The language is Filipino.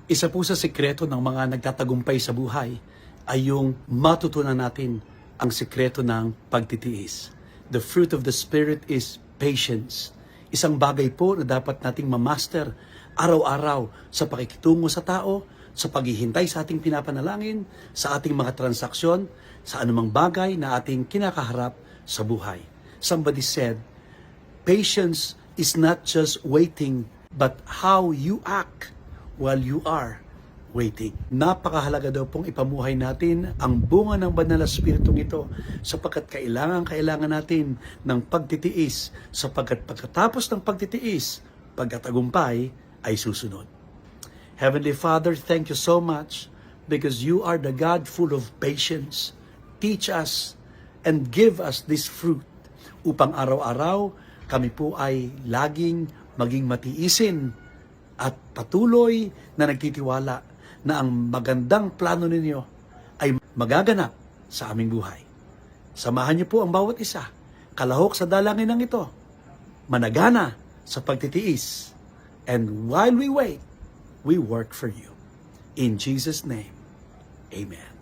Isa po sa sikreto ng mga nagtatagumpay sa buhay ay yung matutunan natin ang sikreto ng pagtitiis. The fruit of the Spirit is patience. Isang bagay po na dapat nating mamaster araw-araw sa pakikitungo sa tao, sa paghihintay sa ating pinapanalangin, sa ating mga transaksyon, sa anumang bagay na ating kinakaharap sa buhay. Somebody said, patience is not just waiting, but how you act while you are waiting. Napakahalaga daw pong ipamuhay natin ang bunga ng banal na Espiritong ito sapagkat kailangan natin ng pagtitiis sapagkat pagkatapos ng pagtitiis, pagkatagumpay ay susunod. Heavenly Father, thank you so much because you are the God full of patience. Teach us and give us this fruit upang araw-araw kami po ay laging maging matiisin at patuloy na nagtitiwala na ang magandang plano ninyo ay magaganap sa aming buhay. Samahan niyo po ang bawat isa, kalahok sa dalangin ng ito, managana sa pagtitiis, and while we wait, we work for you. In Jesus' name, amen.